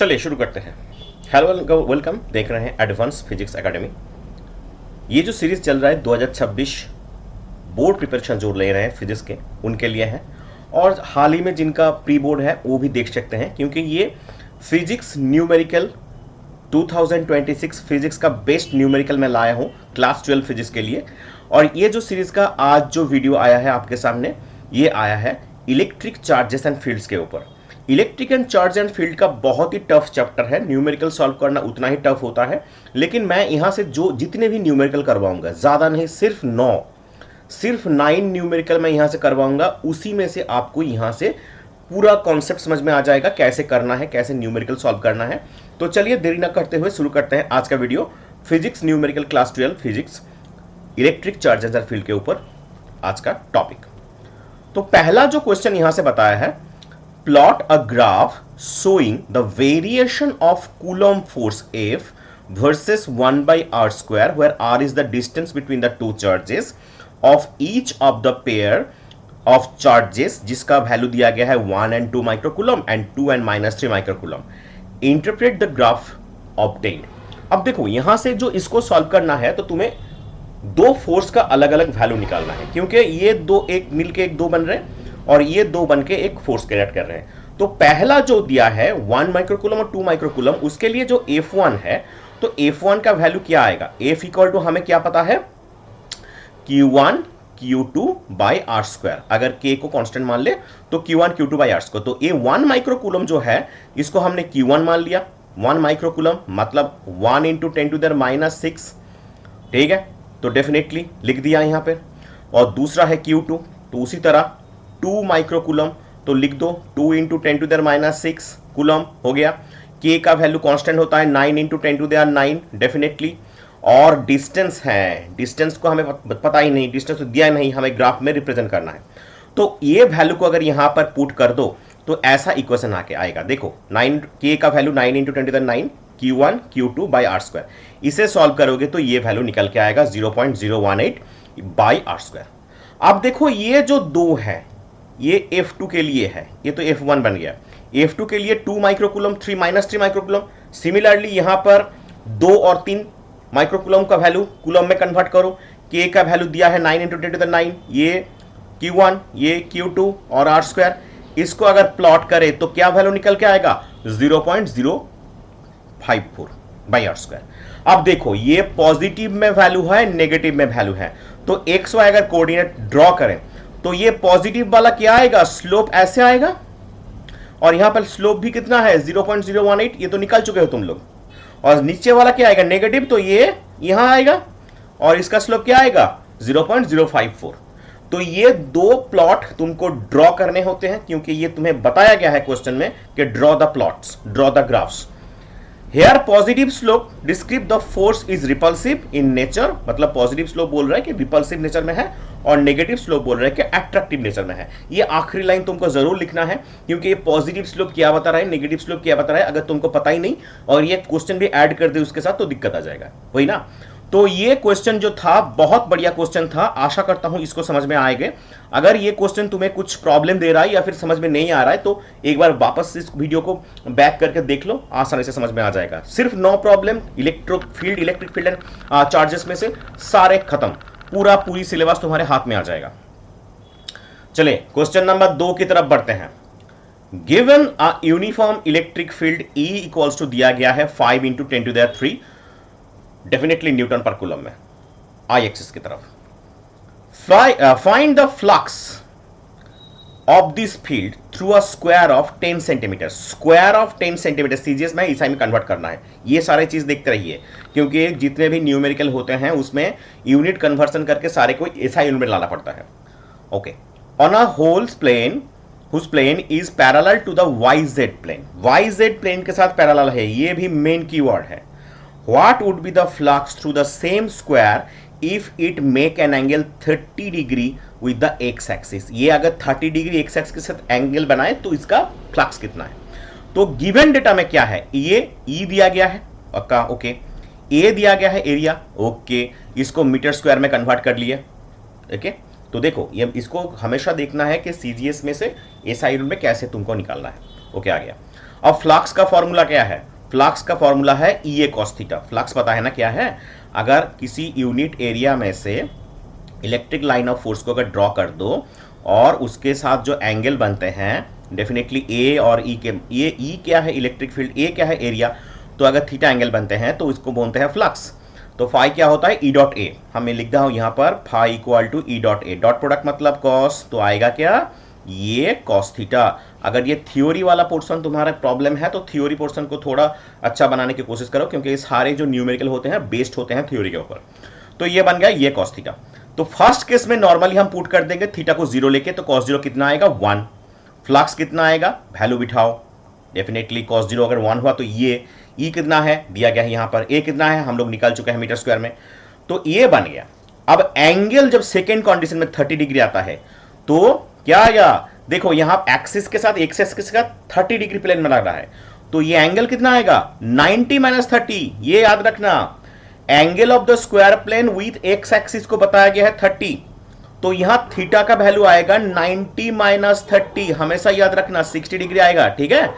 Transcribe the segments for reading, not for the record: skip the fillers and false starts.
चलिए शुरू करते हैं। हेलो वेलकम, देख रहे हैं एडवांस फिजिक्स एकेडमी। ये जो सीरीज चल रहा है 2026 बोर्ड प्रिपरेशन जो ले रहे हैं फिजिक्स के, उनके लिए है। और हाल ही में जिनका प्री बोर्ड है वो भी देख सकते हैं, क्योंकि ये फिजिक्स न्यूमेरिकल 2026 फिजिक्स का बेस्ट न्यूमेरिकल मैं लाया हूँ क्लास 12 फिजिक्स के लिए। और ये जो सीरीज का आज जो वीडियो आया है आपके सामने, ये आया है इलेक्ट्रिक चार्जेस एंड फील्ड्स के ऊपर। Electric and charge and field का बहुत ही टफ चैप्टर है, न्यूमेरिकल सॉल्व करना उतना ही टफ होता है। लेकिन मैं यहां से जो जितने भी न्यूमेरिकल करवाऊंगा, ज्यादा नहीं, सिर्फ 9 न्यूमेरिकल मैं यहां से करवाऊंगा। उसी में से आपको यहां से पूरा कॉन्सेप्ट समझ में आ जाएगा, कैसे करना है, कैसे न्यूमेरिकल सॉल्व करना है। तो चलिए देरी ना करते हुए शुरू करते हैं आज का video. Physics numerical class 12 physics electric charges and field के ऊपर आज का टॉपिक। तो पहला जो क्वेश्चन यहां से बताया है, plot a graph showing the variation of Coulomb force F versus 1 by r square, where r is the distance between the two charges of each of the pair of charges, जिसका value दिया गया है 1 and 2 microcoulomb and 2 and -3 microcoulomb. Interpret the graph obtained. अब देखो यहां से जो इसको सॉल्व करना है, तो तुम्हें दो फोर्स का अलग अलग वैल्यू निकालना है, क्योंकि ये दो एक मिलके एक दो बन रहे हैं और ये दो बनके एक फोर्स क्रिएट कर रहे हैं। तो पहला जो दिया है 1 माइक्रोकूलम और 2 माइक्रोकूलम, उसके लिए जो F1 है, तो F1 का वैल्यू क्या आएगा? F इक्वल टू हमें क्या पता है, Q1 Q2 by R square. अगर K को कांस्टेंट मान ले तो Q1 Q2 by R square. तो ये 1 माइक्रोकूलम जो है, इसको हमने Q1 मान लिया। 1 माइक्रोकूलम मतलब 1 इंटू 10⁻⁶। ठीक है, तो डेफिनेटली लिख दिया यहां पर। और दूसरा है Q2, तो उसी तरह 2 माइक्रोकूलम, तो लिख दो 2 इंटू 10⁻⁶ कूलम हो गया। के का वैल्यू कांस्टेंट होता है 9 इंटू 10⁹ डेफिनेटली। और डिस्टेंस है, डिस्टेंस को हमें पता ही नहीं, डिस्टेंस तो दिया नहीं, हमें ग्राफ में रिप्रेजेंट करना है। तो ये वैल्यू को अगर यहां पर पुट कर दो तो ऐसा इक्वेशन आके आएगा। देखो 9 के का value 9 into 10⁹ Q1 Q2 by R square. इसे सॉल्व करोगे तो ये वैल्यू निकल के आएगा 0.018 बाई आर स्क्वायर। अब देखो ये जो दो है, ये F2 के लिए है, ये तो F1 बन गया। F2 के लिए 2 माइक्रोकूलम 3 -3 माइक्रोकूलम। सिमिलरली यहां पर 2 और 3 माइक्रोकूलम का वैल्यू कूलम में कन्वर्ट करो। K का वैल्यू दिया है 9 इंटू 10⁹, ये Q1 ये Q2 और आर स्क्वायर। इसको अगर प्लॉट करें तो क्या वैल्यू निकल के आएगा? 0.054 बाई आर स्क्वायर। अब देखो ये पॉजिटिव में वैल्यू है, नेगेटिव में वैल्यू है। तो XY अगर कोऑर्डिनेट ड्रॉ करें तो ये पॉजिटिव वाला क्या आएगा? स्लोप ऐसे आएगा। और यहां पर स्लोप भी कितना है? 0.018, ये तो निकाल चुके हो तुम लोग। और नीचे वाला क्या आएगा? नेगेटिव, तो ये यहां आएगा। और इसका स्लोप क्या आएगा? 0.054। तो ये दो प्लॉट तुमको ड्रॉ करने होते हैं, क्योंकि ये तुम्हें बताया गया है क्वेश्चन में कि draw the plots, draw the graphs. Here positive slope describe the force is repulsive in nature, मतलब पॉजिटिव स्लोप बोल रहा है कि रिपल्सिव नेचर में है, और नेगेटिव स्लोप बोल रहा है कि अट्रैक्टिव नेचर में है। ये आखिरी लाइन तुमको जरूर लिखना है, क्योंकि ये पॉजिटिव स्लोप क्या बता रहा है, नेगेटिव स्लोप क्या बता रहा है, अगर तुमको पता ही नहीं और ये क्वेश्चन भी ऐड कर दे उसके साथ तो दिक्कत आ जाएगा, वही ना। तो ये क्वेश्चन जो था बहुत बढ़िया क्वेश्चन था, आशा करता हूं इसको समझ में आएगा। अगर ये क्वेश्चन तुम्हें कुछ प्रॉब्लम दे रहा है या फिर समझ में नहीं आ रहा है, तो एक बार वापस इस वीडियो को बैक करके देख लो, आसानी से समझ में आ जाएगा। सिर्फ 9 problem electric field and charges में से सारे खत्म, पूरी सिलेबस तुम्हारे हाथ में आ जाएगा। चलिए क्वेश्चन नंबर 2 की तरफ बढ़ते हैं। Given a uniform electric field E equals to दिया गया है 5 इंटू 10⁻3, डेफिनेटली न्यूटन पर कूलम में, आई एक्सिस की तरफ। Find the flux of this field through a square of 10 centimetre. Square of 10 centimetre CGS में एसआई में कन्वर्ट करना है। ये सारे चीज देखते रहिए, क्योंकि जितने भी न्यूमेरिकल होते हैं उसमें यूनिट कन्वर्सन करके सारे को एसआई यूनिट में लाना पड़ता है। Okay, on a holes plane whose plane is parallel to the YZ plane, YZ plane के साथ पैरेलल है, ये भी मेन कीवर्ड है। What would be the flux through the same square if it make an angle 30 degree with the x axis? ये अगर 30 degree x axis के साथ एंगल बनाए तो इसका फ्लक्स कितना है? तो गिवन डेटा में क्या है, ये E दिया गया है पक्का, ओके, A दिया गया है एरिया, ओके, इसको मीटर स्क्वायर में कन्वर्ट कर लिए, ओके। तो देखो ये इसको हमेशा देखना है कि सीजीएस में से एसआई यूनिट में कैसे तुमको निकालना है, ओके आ गया। अब फ्लक्स का फॉर्मूला क्या है? फ्लक्स का फॉर्मूला है ई ए कॉस थीटा। फ्लक्स पता है ना क्या है? अगर किसी यूनिट एरिया में से इलेक्ट्रिक लाइन ऑफ फोर्स को अगर ड्रॉ कर दो और उसके साथ जो एंगल बनते हैं, डेफिनेटली ए और ई के, ये ई क्या है इलेक्ट्रिक फील्ड, ए क्या है एरिया, तो अगर थीटा एंगल बनते हैं तो इसको बोलते हैं फ्लक्स। तो फाई क्या होता है? E dot A. हमें लिख रहा हूं यहां पर phi equal to E dot A, dot product मतलब कॉस, तो आएगा क्या? ये कॉस थीटा। अगर ये थ्योरी वाला पोर्शन तुम्हारा प्रॉब्लम है तो थ्योरी पोर्शन को थोड़ा अच्छा बनाने की कोशिश करो, क्योंकि सारे जो न्यूमेरिकल होते हैं बेस्ड होते हैं थ्योरी के ऊपर। तो ये बन गया ये कॉस थीटा। तो फर्स्ट केस में नॉर्मली हम पुट कर देंगे थीटा को 0 लेके, तो कॉस 0 कितना आएगा? 1। फ्लक्स कितना आएगा? वैल्यू बिठाओ, डेफिनेटली कॉस 0 अगर 1 हुआ तो ये ई कितना है दिया गया है यहां पर, ए कितना है हम लोग निकाल चुके हैं मीटर स्क्वायर में, तो ये बन गया। अब एंगल जब सेकेंड कंडीशन में 30 डिग्री आता है तो क्या आएगा? देखो यहां एक्सिस के साथ एक्सिस के साथ 30 डिग्री प्लेन बना रहा है, तो ये एंगल कितना आएगा? 90 माइनस 30। ये याद रखना, angle of the square plane with X axis को बताया गया है 30, तो यहां थीटा का वैल्यू आएगा 90 माइनस 30, हमेशा याद रखना 60 डिग्री आएगा, ठीक है?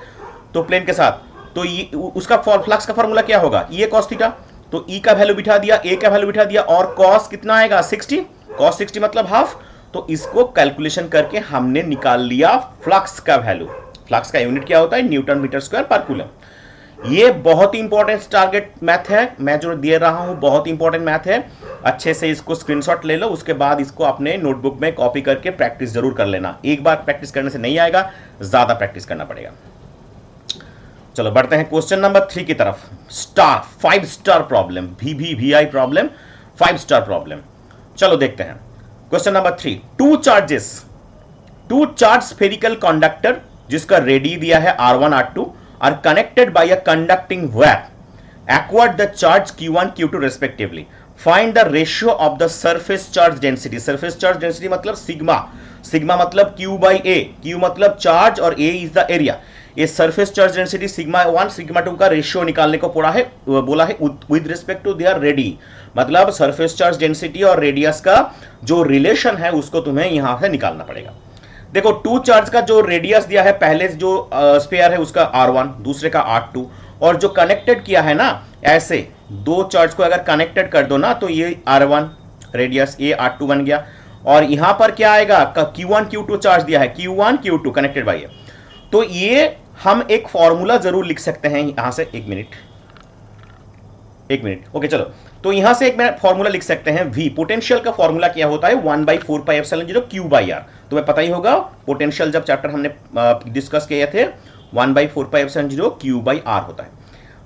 तो प्लेन के साथ, तो ये उसका फ्लक्स का फॉर्मूला क्या होगा? ये कॉस थीटा, तो ई का वैल्यू बिठा दिया, ए का वैल्यू बिठा दिया, और कॉस कितना आएगा? 60। कॉस 60 मतलब हाफ, तो इसको कैलकुलेशन करके हमने निकाल लिया फ्लक्स का वैल्यू। फ्लक्स का यूनिट क्या होता है? न्यूटन मीटर स्क्वायर पर कूलम। ये बहुत ही इंपॉर्टेंट टारगेट मैथ है, मैं जो दे रहा हूं बहुत इंपॉर्टेंट मैथ है। अच्छे से इसको स्क्रीनशॉट ले लो, उसके बाद इसको अपने नोटबुक में कॉपी करके प्रैक्टिस जरूर कर लेना। एक बार प्रैक्टिस करने से नहीं आएगा, ज्यादा प्रैक्टिस करना पड़ेगा। चलो बढ़ते हैं क्वेश्चन नंबर 3 की तरफ। Star 5 star problem, VVVI problem, 5 star problem. चलो देखते हैं question number 3। Two charge spherical conductor जिसका रेडी दिया है R1 R2 are connected by a conducting wire acquired the charge Q1 Q2 respectively. Find the ratio of the surface charge density. Surface charge density मतलब sigma, sigma मतलब Q by A, Q मतलब charge और A is the area. ये surface charge density sigma 1 sigma 2 का ratio निकालने को बोला है with respect to their radii, मतलब सरफेस चार्ज डेंसिटी और रेडियस का जो रिलेशन है उसको तुम्हें यहां से निकालना पड़ेगा। देखो टू चार्ज का जो रेडियस दिया है, पहले जो स्फीयर है उसका R1, दूसरे का R2, और जो कनेक्टेड किया है ना, ऐसे दो चार्ज को अगर कनेक्टेड कर दो ना तो ये R1 रेडियस, ये R2 बन गया। और यहां पर क्या आएगा? Q1 Q2 चार्ज दिया है, Q1 Q2 कनेक्टेड बाय। तो ये हम एक फॉर्मूला जरूर लिख सकते हैं यहां से, एक मिनट ओके चलो। तो यहां से एक फॉर्मूला लिख सकते हैं V। पोटेंशियल का फॉर्मूला क्या होता है? 1/4πε0 Q बाई R। तुम्हें पता ही होगा, पोटेंशियल जब चैप्टर हमने डिस्कस किए थे 1/4πε0 Q बाई R होता है।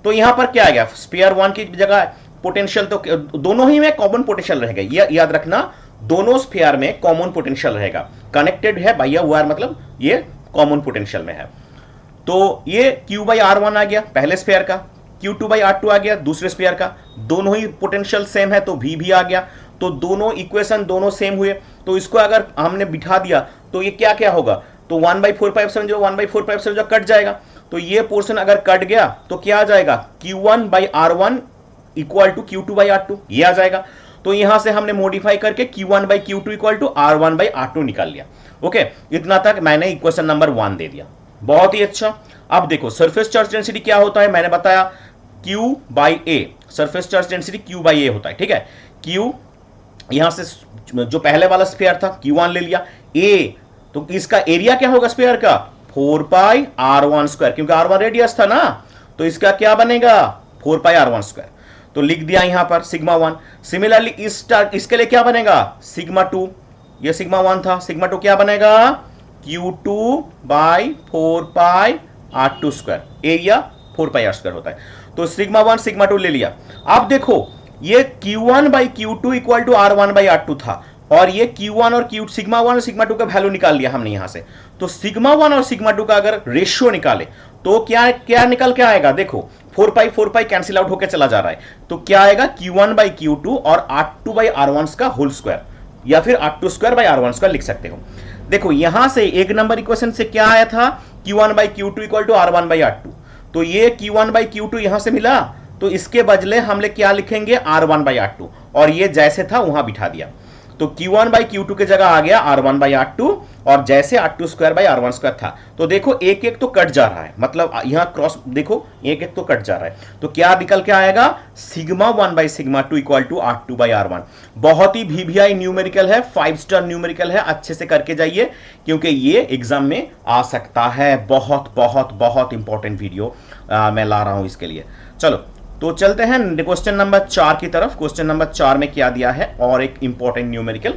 तो यहां पर क्या आ गया? स्फीयर 1 की जगह पोटेंशियल, तो दोनों ही में कॉमन पोटेंशियल रहेगा, ये याद रखना, दोनों स्फीयर में कॉमन पोटेंशियल रहेगा। कनेक्टेड है बाय वायर मतलब ये कॉमन पोटेंशियल में है। तो ये Q बाई R1 आ गया पहले स्फीयर का, Q2 बाई R2 आ गया दूसरे स्फीयर का, दोनों ही पोटेंशियल सेम है तो V भी आ गया। तो दोनों इक्वेशन दोनों सेम हुए, तो इसको अगर हमने बिठा दिया तो ये क्या क्या होगा? तो 1/4πε0 1/4πε0 कट जाएगा, तो ये पोर्शन अगर कट गया तो क्या आ जाएगा? Q1 by R1 equal to Q2 by R2, ये आ जाएगा। तो यहां से हमने मॉडिफाई करके Q1 by Q2 equal to R1 by R2 निकाल लिया। ओके, इतना तक मैंने इक्वेशन नंबर 1 दे दिया, बहुत ही अच्छा। अब देखो सरफेस चार्ज डेंसिटी क्या होता है, मैंने बताया Q by A, surface charge density Q by A होता है, ठीक है। Q यहां से जो पहले वाला स्फीयर था Q1 ले लिया, A तो इसका एरिया क्या होगा स्फीयर का? 4πr1 स्क्वायर, क्योंकि R1 रेडियस था ना, तो इसका क्या बनेगा? 4πr1 square. तो लिख दिया यहां पर सिग्मा 1। सिमिलरली इसके लिए क्या बनेगा? सिग्मा 2, ये सिग्मा 1 था, सिग्मा 2 क्या बनेगा? Q2 by 4πr2 square, area 4πr square होता है। तो सिग्मा 1 सिग्मा 2 ले लिया। अब देखो ये Q1 by Q2 equal to R1 by R2 था, और ये Q1 और सिग्मा 1 और सिग्मा 2 का वैल्यू निकाल लिया हमने यहां से। तो सिग्मा 1 और सिग्मा 2 का अगर रेशियो निकाले तो क्या क्या निकल के आएगा? देखो 4π कैंसिल आउट होकर चला जा रहा है, तो क्या आएगा? Q1 बाई Q2 और R2 बाई R1 का होल स्क्वायर, या फिर R2 square by R1 square लिख सकते हो। देखो यहां से एक नंबर इक्वेशन से क्या आया था? Q1 by Q2 equal to R1 by R2, तो ये Q1 बाई Q2 यहां से मिला, तो इसके बदले हम लोग क्या लिखेंगे? R1 बाई R2, और ये जैसे था वहां बिठा दिया। तो Q1 बाई Q2 की जगह आ गया R1 बाई R2, और जैसे R2 square by R1 square था। तो देखो एक एक तो कट जा रहा है, मतलब यहां क्रॉस देखो एक एक तो कट जा रहा है, तो क्या निकल के आएगा, sigma 1 by sigma 2 equal to R2 by R1। बहुत ही VVI न्यूमेरिकल है, 5 स्टार न्यूमेरिकल है, अच्छे से करके जाइए क्योंकि ये एग्जाम में आ सकता है। बहुत बहुत बहुत इंपॉर्टेंट वीडियो मैं ला रहा हूं इसके लिए। चलो तो चलते हैं क्वेश्चन नंबर 4 की तरफ। क्वेश्चन नंबर 4 में क्या दिया है, और एक इंपॉर्टेंट न्यूमेरिकल।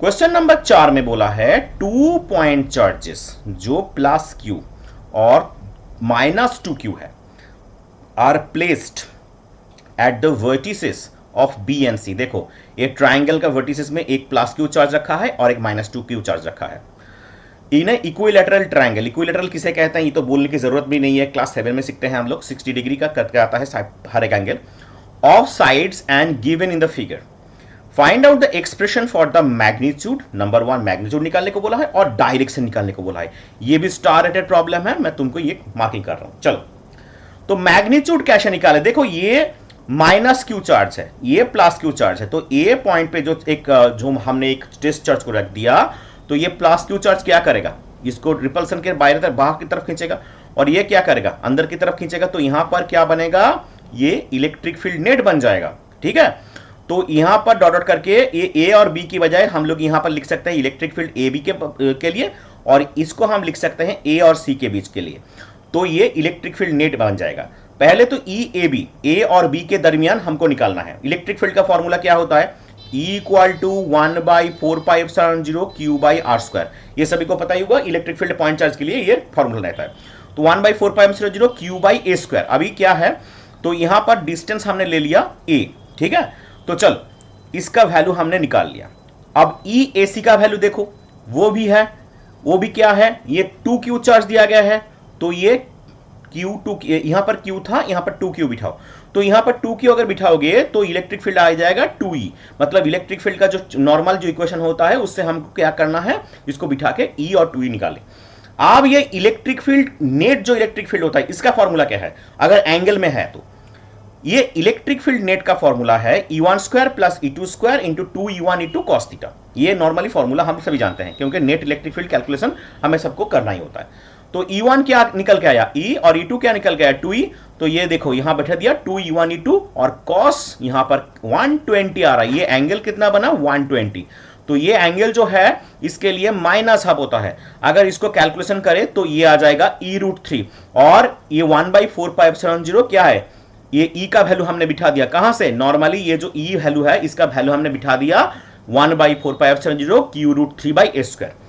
क्वेश्चन नंबर 4 में बोला है 2 पॉइंट चार्जेस जो प्लस Q और माइनस 2Q है are placed at the vertices of B and C। देखो ये ट्राइंगल का वर्टिसेस में एक प्लस Q चार्ज रखा है और एक माइनस 2Q चार्ज रखा है। इन्हें इक्विलैटरल ट्रायंगल, इक्विलैटरल किसे कहते हैं ये तो बोलने की जरूरत भी नहीं है, क्लास 7 में सीखते हैं हम लोग। 60 डिग्री का करके आता है हर एक angle of sides and given in the figure. Find out the expression for the magnitude. Number 1 magnitude निकालने को बोला है और डायरेक्शन निकालने को बोला है। ये भी स्टार रेटेड प्रॉब्लम है, मैं तुमको ये मार्किंग कर रहा हूं। चलो तो मैग्नीट्यूड कैसे निकाले, देखो ये माइनस Q चार्ज है, ये प्लस Q चार्ज है, तो ए पॉइंट पे जो हमने एक टेस्ट चार्ज को रख दिया, तो ये प्लस Q चार्ज क्या करेगा, इसको रिपल्सन के बाहर की तरफ खींचेगा, और ये क्या करेगा, अंदर की तरफ खींचेगा। तो यहां पर क्या बनेगा, ये इलेक्ट्रिक फील्ड नेट बन जाएगा। ठीक है, तो यहां पर डॉट डॉट करके ये ए और बी की बजाय हम लोग यहां पर लिख सकते हैं इलेक्ट्रिक फील्ड ए बी के लिए, और इसको हम लिख सकते हैं ए और सी के बीच के लिए। तो ये इलेक्ट्रिक फील्ड नेट बन जाएगा। पहले तो ई ए बी, ए और बी के दरमियान हमको निकालना है। इलेक्ट्रिक फील्ड का फॉर्मूला क्या होता है, E equal to 1 by 4πε0 Q by R square. ये सभी को पता ही होगा, इलेक्ट्रिक फील्ड पॉइंट चार्ज के लिए ये फॉर्मूला रहता है। तो 1 by 4πε0 Q by A square. अभी क्या है, तो यहां पर डिस्टेंस हमने ले लिया a। ठीक है, तो चल इसका वैल्यू हमने निकाल लिया। अब ई ए सी का वैल्यू देखो, वो भी क्या है, ये 2Q चार्ज दिया गया है, तो ये Q2, यहां पर Q था, यहां पर 2Q बिठाओ, तो यहां पर 2Q अगर बिठाओगे तो इलेक्ट्रिक फील्ड आ जाएगा 2E। मतलब इलेक्ट्रिक फील्ड का जो नॉर्मल जो इक्वेशन होता है उससे हमको क्या करना है, इसको बिठा के E और 2E निकालें। अब ये इलेक्ट्रिक फील्ड नेट, जो इलेक्ट्रिक फील्ड होता है, इसका फॉर्मूला क्या है, अगर एंगल में है तो ये इलेक्ट्रिक फील्ड नेट का फॉर्मूला है E1 square plus E2 square into 2E1 E2 cos theta. ये नॉर्मली फॉर्मूला हम सभी जानते हैं, क्योंकि नेट इलेक्ट्रिक फील्ड कैलकुलेशन हमें सबको करना ही होता है। तो E1 क्या निकल के आया, E, और E2 क्या निकल के आया, 2E। तो ये देखो यहां बैठा दिया 2E1 E2, और cos यहां पर 120 आ रहा है। ये एंगल कितना बना, 120। तो ये एंगल जो है इसके लिए माइनस हाफ होता है। अगर इसको कैलकुलेशन करें तो ये आ जाएगा E√3, और ये 1 बाई 4πε0 क्या है, ये E का वैल्यू हमने बिठा दिया कहां से, नॉर्मली ये जो E वैल्यू है इसका वैल्यू हमने बिठा दिया 1 by 4πε0 Q√3 by A square.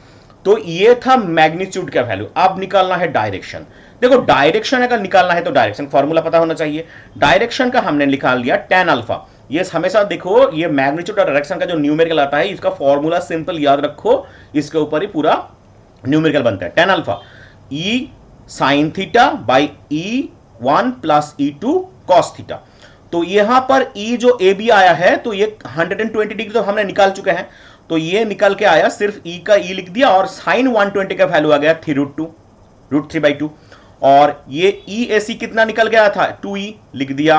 तो ये था मैग्नीट्यूड का वैल्यू। अब निकालना है डायरेक्शन। देखो डायरेक्शन अगर निकालना है तो डायरेक्शन फॉर्मूला पता होना चाहिए। डायरेक्शन का हमने निकाल लिया tan अल्फा। ये हमेशा देखो, ये मैग्नीट्यूड और डायरेक्शन का जो न्यूमेरिकल आता है इसका फॉर्मूला सिंपल याद रखो, इसके ऊपर ही पूरा न्यूमेरिकल बनता है। tan alpha E sin theta by E1 plus E2 cos theta. तो यहां पर E जो ए बी आया है, तो ये 120 डिग्री तो हमने निकाल चुके हैं, तो ये निकल के आया, सिर्फ E का E लिख दिया, और sin 120 का वैल्यू आ गया 3√2 और ये E ए सी कितना निकल गया था, 2E लिख दिया।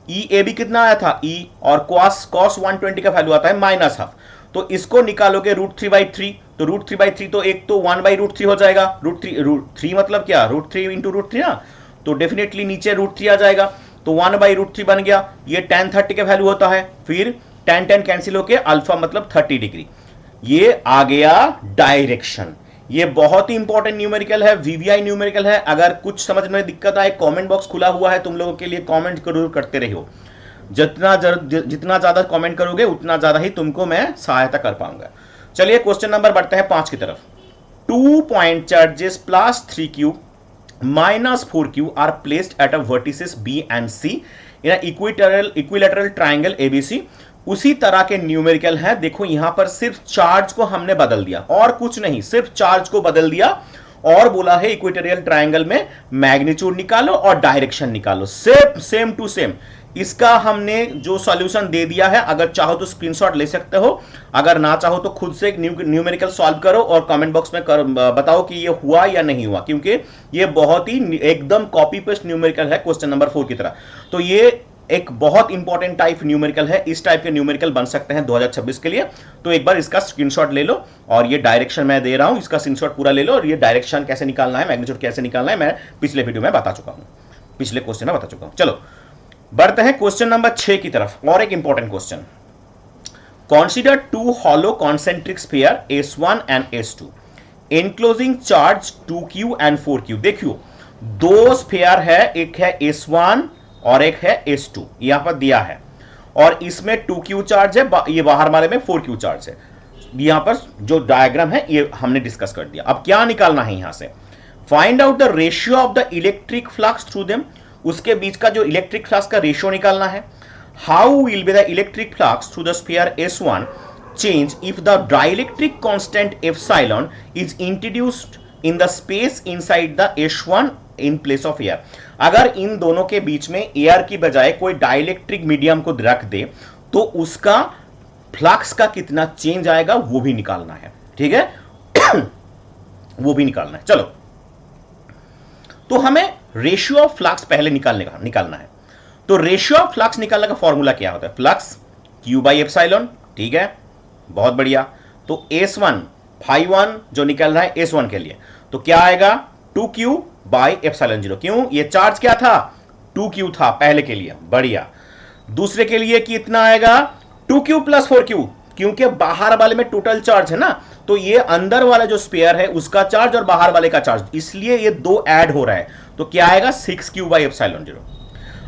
E ए बी कितना आया था, E, और cos 120 का वैल्यू आता है माइनस हाफ। तो इसको निकालोगे √3/3, तो √3/3 तो एक तो 1/√3 हो जाएगा। √3 मतलब क्या, √3 इंटू √3 ना, तो डेफिनेटली नीचे √3 आ जाएगा, तो 1/√3 बन गया। ये tan 30 का वैल्यू होता है, फिर tan कैंसिल होके अल्फा मतलब 30 डिग्री। ये आ गया डायरेक्शन। ये बहुत ही इंपॉर्टेंट न्यूमेरिकल है, वीवीआई न्यूमेरिकल है। अगर कुछ समझ में दिक्कत आए, कमेंट बॉक्स खुला हुआ है तुम लोगों के लिए, कमेंट जरूर करते रहियो। जितना ज्यादा कमेंट करोगे उतना ज्यादा ही तुमको मैं सहायता कर पाऊंगा। चलिए क्वेश्चन नंबर बढ़ते हैं 5 की तरफ। 2 point charges plus 3Q minus 4Q are placed at a vertices B and C in an equilateral triangle ABC। उसी तरह के न्यूमेरिकल है। देखो यहां पर सिर्फ चार्ज को हमने बदल दिया और कुछ नहीं, सिर्फ चार्ज को बदल दिया, और बोला है इक्वेटोरियल ट्रायंगल में मैग्नीट्यूड निकालो और डायरेक्शन निकालो, सेम टू सेम। इसका हमने जो सॉल्यूशन दे दिया है, अगर चाहो तो स्क्रीनशॉट ले सकते हो, अगर ना चाहो तो खुद से न्यूमेरिकल सॉल्व करो और कमेंट बॉक्स में बताओ कि ये हुआ या नहीं हुआ, क्योंकि ये बहुत ही एकदम कॉपी पेस्ट न्यूमेरिकल है क्वेश्चन नंबर 4 की तरह। तो ये एक बहुत इंपॉर्टेंट टाइप न्यूमेरिकल है, इस टाइप के न्यूमेरिकल बन सकते हैं 2026 के लिए। तो एक बार इसका स्क्रीनशॉट ले लो और ये डायरेक्शन मैं दे रहा हूं, इसका स्क्रीनशॉट पूरा ले लो और ये डायरेक्शन कैसे निकालना है, मैग्नीट्यूड कैसे निकालना है, मैं पिछले वीडियो में बता चुका हूं, पिछले क्वेश्चन में बता चुका हूं। चलो बढ़ते हैं क्वेश्चन नंबर 6 की तरफ। और एक important question, consider two hollow concentric sphere S1 and S2 enclosing charge 2q and 4q। देखियो दो स्फीयर है, एक है S1 और एक है S2, यहां पर दिया है, और इसमें 2q चार्ज है, ये बाहर वाले में 4q चार्ज है। यहां पर जो डायग्राम है ये हमने डिस्कस कर दिया। अब क्या निकालना है यहां से, find out the ratio of the electric flux through them, उसके बीच का जो इलेक्ट्रिक फ्लक्स का रेशियो निकालना है। How will be the electric flux through the sphere S1 change if the dielectric constant epsilon is introduced in the space inside the S1 in place of air। अगर इन दोनों के बीच में air की बजाय कोई डाइलेक्ट्रिक मीडियम को रख दे तो उसका फ्लक्स का कितना चेंज आएगा वो भी निकालना है, ठीक है वो भी निकालना है। चलो तो हमें रेशियो ऑफ फ्लक्स पहले निकालना है। तो रेशियो ऑफ फ्लक्स निकालने का फॉर्मूला क्या होता है, फ्लक्स Q बाई एप्सिलॉन, ठीक है बहुत बढ़िया। तो S1 φ1 जो निकल रहा है S1 के लिए, तो क्या आएगा 2q बाई एप्सिलॉन 0। क्यों, ये चार्ज क्या था 2q था पहले के लिए, बढ़िया। दूसरे के लिए कितना आएगा 2q प्लस 4q, क्योंकि बाहर वाले में टोटल चार्ज है ना, तो ये अंदर वाला जो स्पेयर है उसका चार्ज और बाहर वाले का चार्ज, इसलिए ये दो ऐड हो रहा है। तो क्या आएगा 6q बाई एप्सिलॉन 0।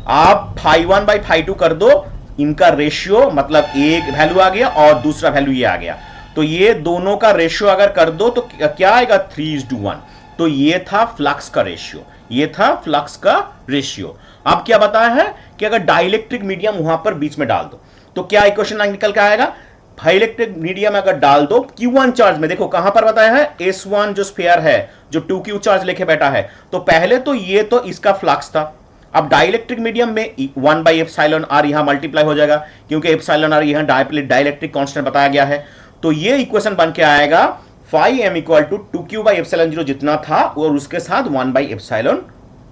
आप φ1 बाई φ2 कर दो, इनका रेशियो मतलब एक वैल्यू आ गया और दूसरा वैल्यू ये आ गया, तो ये दोनों का रेशियो अगर कर दो तो क्या आएगा 3:1। तो ये था फ्लक्स का रेशियो, ये था फ्लक्स का रेशियो। अब क्या बताया है कि अगर डाइलेक्ट्रिक मीडियम वहां पर बीच में डाल दो तो क्या इक्वेशन निकल के आएगा, डाइलेक्ट्रिक मीडियम अगर डाल दो Q1 चार्ज में, देखो कहां पर बताया है S1 जो स्फीयर है जो 2q चार्ज लेके बैठा है, तो पहले तो ये तो इसका फ्लक्स था। अब डाइलेक्ट्रिक मीडियम में 1 बाई एप्सिलॉन r यहां मल्टीप्लाई हो जाएगा, क्योंकि एप्सिलॉन r यहां डाइलेक्ट्रिक कांस्टेंट बताया गया है। तो ये इक्वेशन बन के आएगा φm equal to 2q by epsilon 0 जितना था और उसके साथ 1 बाई एप्सिलॉन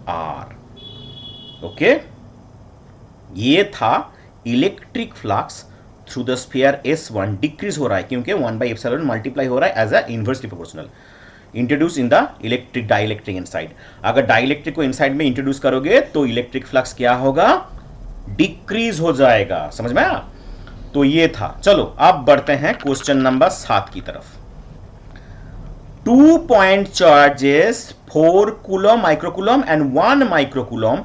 r। ओके, ये था electric flux through the sphere S1 decrease हो रहा है क्योंकि 1 बाई एप्सिलॉन मल्टीप्लाई हो रहा है as a inversely proportional introduce in the electric dielectric inside. अगर डाइलेक्ट्रिक को इनसाइड में इंट्रोड्यूस करोगे तो इलेक्ट्रिक फ्लक्स क्या होगा, डिक्रीज हो जाएगा। समझ में आया? तो ये था। चलो अब बढ़ते हैं क्वेश्चन नंबर 7 की तरफ। 2 point charges 4 coulomb microcoulomb and 1 microcoulomb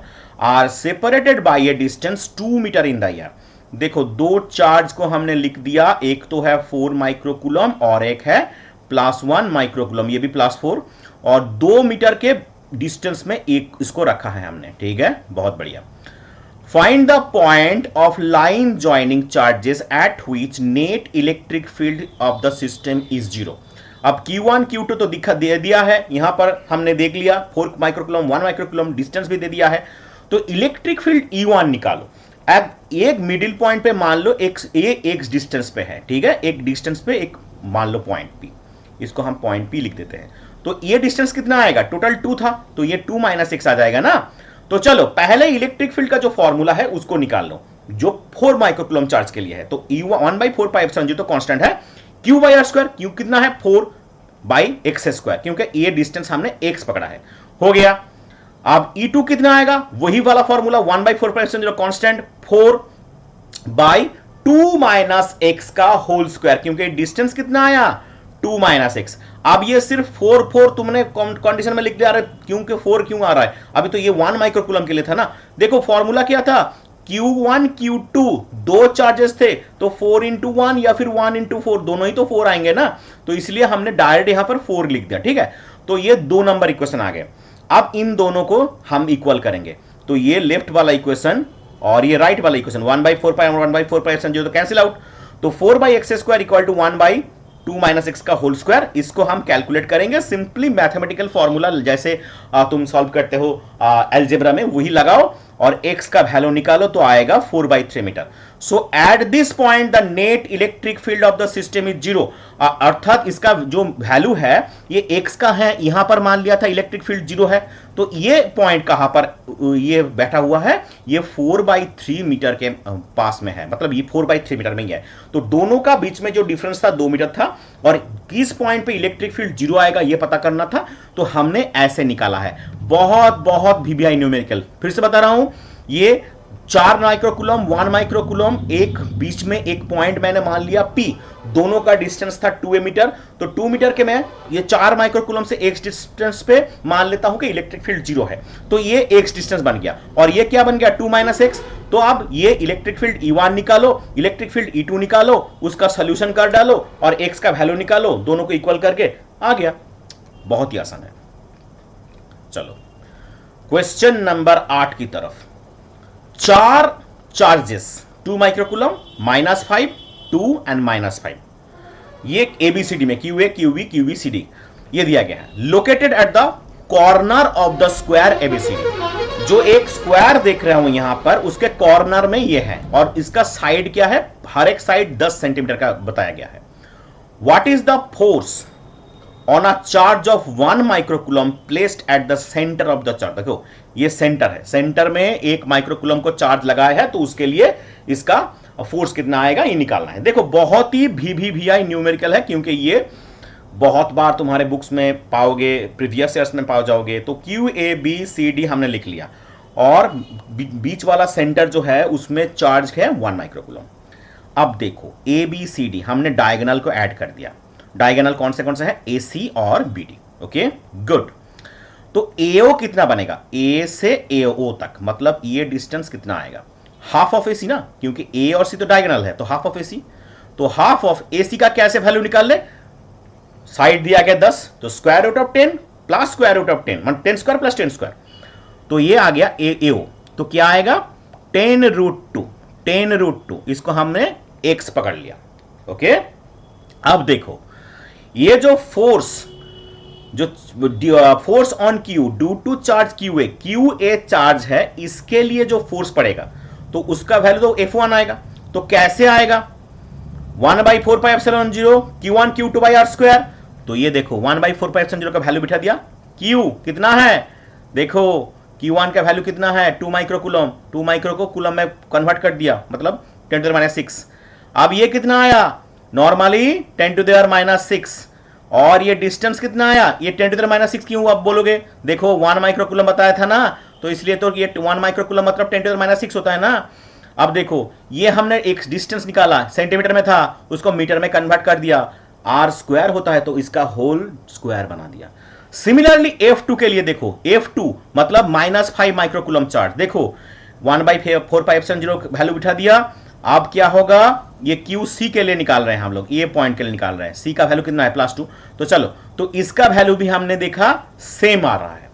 are separated by a distance 2 metre in the air। देखो दो चार्ज को हमने लिख दिया, एक तो है 4 माइक्रोकुलम और एक है +1 माइक्रोकुलम, ये भी +4, और 2 मीटर के डिस्टेंस में एक इसको रखा है हमने, ठीक है बहुत बढ़िया। Find the point of line joining charges at which net electric field of the system is 0। अब Q1 Q2 तो दे दिया है, यहां पर हमने देख लिया 4 माइक्रोकुलम 1 माइक्रोकुलम डिस्टेंस भी दे दिया है, तो इलेक्ट्रिक फील्ड E1 निकालो। अब एक मिडिल पॉइंट पे मान लो एक डिस्टेंस पे है, ठीक है, एक डिस्टेंस पे एक मान लो पॉइंट P, इसको हम पॉइंट P लिख देते हैं। तो ये डिस्टेंस कितना आएगा, टोटल 2 था तो ये 2 - x आ जाएगा ना। तो चलो पहले इलेक्ट्रिक फील्ड का जो फॉर्मूला है उसको निकाल लो जो 4 माइक्रोकुलम चार्ज के लिए है। तो E1 बाई 4 पाई एप्सिलॉन 0 तो कांस्टेंट है, Q by r square, Q कितना है 4 बाई x स्क्वायर, क्योंकि ये डिस्टेंस हमने x पकड़ा है, हो गया। अब E2 कितना आएगा, वही वाला formula 1 by 4 pi epsilon 0 constant 4 by 2 - x का होल स्क्वायर, क्योंकि डिस्टेंस कितना आया 2 - x। अब ये सिर्फ 4 तुमने कंडीशन में लिख दिया, क्योंकि 4 क्यों आ रहा है, अभी तो ये 1 माइक्रोकुलम के लिए था ना। देखो फॉर्मूला क्या था, Q1 Q2 दो चार्जेस थे तो 4 × 1 या फिर 1 × 4, दोनों ही तो 4 आएंगे ना, तो इसलिए हमने डायरेक्ट यहां पर 4 लिख दिया, ठीक है। तो ये 2 नंबर इक्वेशन आ गए। अब इन दोनों को हम इक्वल करेंगे, तो ये लेफ्ट वाला इक्वेशन और ये राइट वाला equation 1 by 4 pi 1 by 4 pi epsilon 0 तो कैंसिल आउट। तो 4 बाई x square equal to 1 by 2 - x का होल स्क्वायर, इसको हम कैलकुलेट करेंगे सिंपली मैथमेटिकल फॉर्मूला जैसे तुम सॉल्व करते हो अलजेब्रा में, वही लगाओ और x का वैल्यू निकालो तो आएगा 4/3 metre. So at this point the net electric field of the system is zero, अर्थात इसका जो वैल्यू है ये x का है, यहां पर मान लिया था इलेक्ट्रिक फील्ड जीरो है, तो ये पॉइंट कहां पर ये बैठा हुआ है, ये 4/3 मीटर के पास में है, मतलब ये 4/3 मीटर में ही है। तो दोनों का बीच में जो डिफरेंस था 2 मीटर था, और किस पॉइंट पे इलेक्ट्रिक फील्ड जीरो आएगा ये पता करना था, तो हमने ऐसे निकाला है। बहुत बहुत वीवीआई न्यूमेरिकल, फिर से बता रहा हूं, ये 4 माइक्रोकूलम 1 माइक्रोकूलम, एक बीच में एक पॉइंट मैंने मान लिया P, दोनों का डिस्टेंस था 2 मीटर, तो 2 मीटर के मैं ये 4 माइक्रोकूलम से एक डिस्टेंस पे मान लेता हूं कि इलेक्ट्रिक फील्ड जीरो है, तो ये एक डिस्टेंस बन गया, और ये क्या बन गया 2 - x। तो अब ये इलेक्ट्रिक फील्ड E1 निकालो, इलेक्ट्रिक फील्ड E2 निकालो, उसका सोल्यूशन कर डालो और x का वैल्यू निकालो, दोनों को इक्वल करके आ गया। बहुत ही आसान है। चलो क्वेश्चन नंबर 8 की तरफ। 4 चार्जेस 2 माइक्रोकूलम -5 2 एंड -5, ये ABCD में QA QB QB CD ये दिया गया है। Located at the corner of the square ABCD, जो एक स्क्वायर देख रहे हूं यहां पर उसके कॉर्नर में ये है, और इसका साइड क्या है, हर एक साइड 10 सेंटीमीटर का बताया गया है। What is the force on a charge of 1 microcoulomb placed at the centre of the charge. देखो ये सेंटर है, सेंटर में 1 माइक्रोकूलम को चार्ज लगाया है, तो उसके लिए इसका फोर्स कितना आएगा ये निकालना है। देखो बहुत ही VVVI न्यूमेरिकल है, क्योंकि ये बहुत बार तुम्हारे बुक्स में पाओगे, प्रीवियस ईयर्स में पाओ जाओगे। तो QABCD हमने लिख लिया, और बीच वाला सेंटर जो है उसमें चार्ज है 1 माइक्रोकूलम। अब देखो ABCD हमने डायगोनल को ऐड कर दिया। डायगोनल कौन से है, AC और BD। Okay good. तो AO कितना बनेगा, A से AO तक, मतलब ये डिस्टेंस कितना आएगा, हाफ ऑफ AC ना, क्योंकि A और C तो डायगोनल है, तो हाफ ऑफ AC। तो हाफ ऑफ AC का कैसे वैल्यू निकाल ले, साइड दिया गया 10, तो square root of 10 plus square root of 10, मतलब 10 स्क्वायर प्लस 10 स्क्वायर, तो ये आ गया AO। तो क्या आएगा 10√2, 10√2, इसको हमने x पकड़ लिया। ओके अब देखो ये जो फोर्स, जो force on Q due to charge QA charge है, इसके लिए जो फोर्स पड़ेगा तो उसका वैल्यू तो F1 आएगा। तो कैसे आएगा, 1/4πε0 Q1 Q2/r²। तो ये देखो 1/4πε0 का वैल्यू बिठा दिया, Q कितना है, देखो Q1 का वैल्यू कितना है 2 माइक्रोकूलम, 2 माइक्रो को कूलम में कन्वर्ट कर दिया, मतलब 10⁻⁶। अब ये कितना आया, नॉर्मली 10⁻⁶, और ये डिस्टेंस कितना आया, ये 10⁻⁶ क्यों आप बोलोगे, देखो 1 माइक्रोकूलम बताया था ना, तो इसलिए तो ये 1 माइक्रोकूलम मतलब 10⁻⁶ होता है ना। अब देखो ये हमने एक डिस्टेंस निकाला, सेंटीमीटर में था, उसको मीटर में कन्वर्ट कर दिया, r² होता है, तो इसका होल स्क्वायर बना दिया। सिमिलरली F2 के लिए देखो, F2 मतलब -5 माइक्रोकूलम चार्ज, देखो 1/4πε0 वैल्यू बिठा दिया। अब क्या होगा, ये QC के लिए निकाल रहे हैं हम लोग, ये पॉइंट के लिए निकाल रहे हैं, C का वैल्यू कितना है +2, तो चलो तो इसका वैल्यू भी हमने देखा सेम आ रहा है।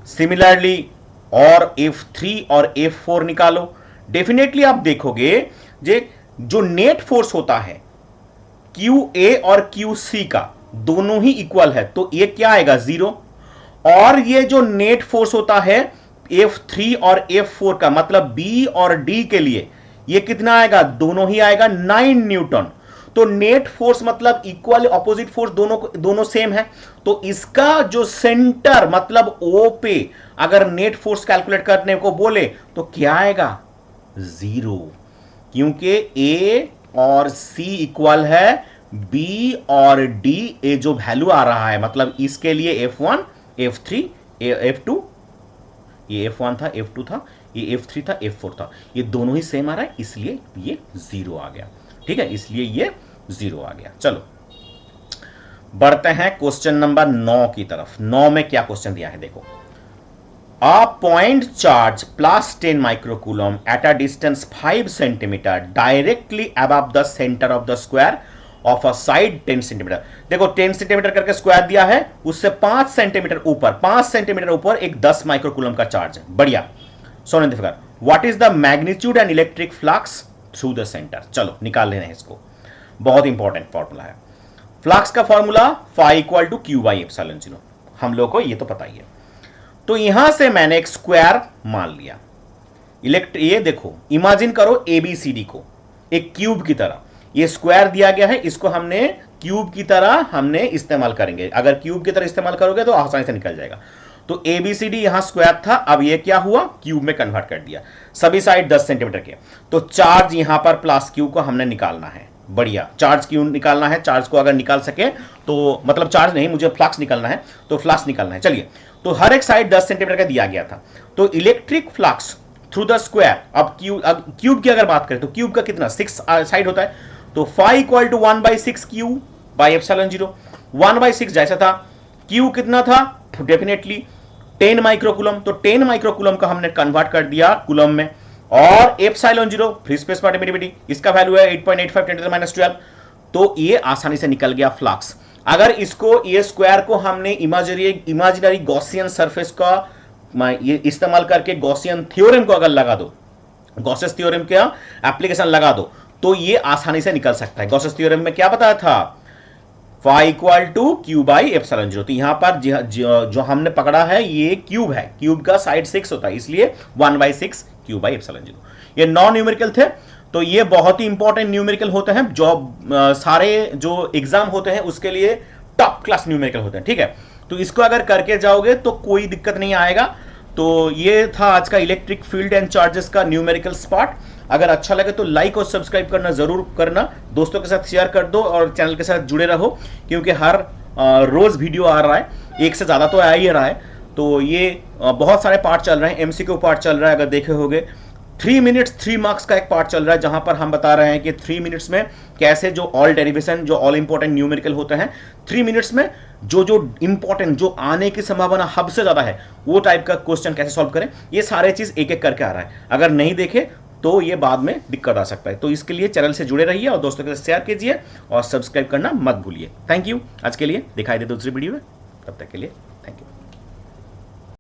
सिमिलरली और F3 और F4 निकालो, डेफिनेटली आप देखोगे जो नेट फोर्स होता है QA और QC का दोनों ही इक्वल है, तो ये क्या आएगा 0, और ये जो नेट फोर्स होता है F3 और F4 का, मतलब B और D के लिए ये कितना आएगा, दोनों ही आएगा 9 न्यूटन। तो नेट फोर्स मतलब इक्वल ऑपोजिट फोर्स, दोनों सेम है। तो इसका जो सेंटर मतलब O पे अगर नेट फोर्स कैलकुलेट करने को बोले तो क्या आएगा 0, क्योंकि A और C इक्वल है B और D, ये जो वैल्यू आ रहा है, मतलब इसके लिए F1 F3 F2, ये F1 था F2 था, ये F3 था F4 था, ये दोनों ही सेम आ रहा है, इसलिए ये 0 आ गया। ठीक है, इसलिए ये 0 आ गया। चलो बढ़ते हैं क्वेश्चन नंबर 9 की तरफ। 9 में क्या क्वेश्चन दिया है, देखो, a point charge +10 microcoulomb at a distance 5 centimetre directly above the centre of the square of a side 10 centimetre. देखो 10 सेंटीमीटर करके स्क्वायर दिया है, उससे 5 सेंटीमीटर ऊपर, 5 सेंटीमीटर ऊपर एक 10 माइक्रोकूलम का चार्ज है। बढ़िया, so figure what is the magnitude and electric flux through the centre. चलो निकाल लेना है इसको, बहुत इंपॉर्टेंट फॉर्मूला है। फ्लक्स का फॉर्मूला phi = Q/ε0, हम लोग को ये तो पता ही है। तो यहां से मैंने एक स्क्वायर मान लिया, ये देखो, इमेजिन करो एबीसीडी को एक क्यूब की तरह, ये स्क्वायर दिया गया है, इसको हमने क्यूब की तरह हमने इस्तेमाल करेंगे। अगर क्यूब की तरह इस्तेमाल करोगे तो आसानी से निकल जाएगा। तो एबीसीडी यहां स्क्वायर था, अब ये क्या हुआ, क्यूब में कन्वर्ट कर दिया, सभी साइड 10 सेंटीमीटर के। तो चार्ज यहां पर प्लस क्यू को हमने निकालना है। बढ़िया, चार्ज क्यों निकालना है, चार्ज को अगर निकाल सके तो, मतलब चार्ज नहीं, मुझे फ्लक्स निकालना है, तो फ्लक्स निकालना है। चलिए, तो हर एक साइड 10 सेंटीमीटर का दिया गया था, तो electric flux through the square, अब क्यूब की अगर बात करें तो क्यूब का कितना, 6 साइड होता है, तो phi equal to 1/6 Q by epsilon 0। 1/6 जैसा था, क्यू कितना था, डेफिनेटली 10 माइक्रोकूलम, तो 10 माइक्रोकूलम का हमने कन्वर्ट कर दिया कूलम में, और एप्सिलॉन 0 फ्री स्पेस परमिटिविटी, इसका वैल्यू है 8.85 × 10⁻12। तो ये आसानी से निकल गया फ्लक्स। अगर इसको, ये स्क्वायर को हमने इमेजिनरी गॉसियन सरफेस का ये इस्तेमाल करके गॉसियन थ्योरम को अगर लगा दो, गॉसेस थ्योरम का एप्लीकेशन लगा दो, तो ये आसानी से निकल सकता है। गॉसेस थ्योरम में क्या बताया था, phi equal to Q by epsilon 0। तो यहां पर जो हमने पकड़ा है ये क्यूब है, क्यूब का साइड 6 होता है, इसलिए 1/6 क्यू बाई एप्सिलॉन 0। ये नॉन न्यूमेरिकल थे, तो ये बहुत ही इंपॉर्टेंट न्यूमेरिकल होते हैं, जो सारे जो एग्जाम होते हैं उसके लिए टॉप क्लास न्यूमेरिकल होते हैं, ठीक है। तो इसको अगर करके जाओगे तो कोई दिक्कत नहीं आएगा। तो ये था आज का इलेक्ट्रिक फील्ड एंड चार्जेस का न्यूमेरिकल पार्ट। अगर अच्छा लगे तो लाइक और सब्सक्राइब करना जरूर करना, दोस्तों के साथ शेयर कर दो और चैनल के साथ जुड़े रहो, क्योंकि हर रोज वीडियो आ रहा है, एक से ज्यादा तो आ ही रहा है। तो ये बहुत सारे पार्ट चल रहे हैं, एमसीक्यू पार्ट चल रहा है, अगर देखे होगे 3 मिनट्स 3 मार्क्स का एक पार्ट चल रहा है, जहां पर हम बता रहे हैं कि 3 मिनट्स में कैसे जो ऑल डेरिवेशन, जो ऑल इंपॉर्टेंट न्यूमेरिकल होते हैं, 3 मिनट्स में जो इंपॉर्टेंट, जो आने की संभावना हद से ज्यादा है, वो टाइप का क्वेश्चन कैसे सॉल्व करें, ये सारे चीज एक एक करके आ रहा है। अगर नहीं देखे तो ये बाद में दिक्कत आ सकता है। तो इसके लिए चैनल से जुड़े रहिए और दोस्तों के साथ शेयर कीजिए और सब्सक्राइब करना मत भूलिए। Thank you. आज के लिए दिखाई दे दूसरी वीडियो में, तब तक के लिए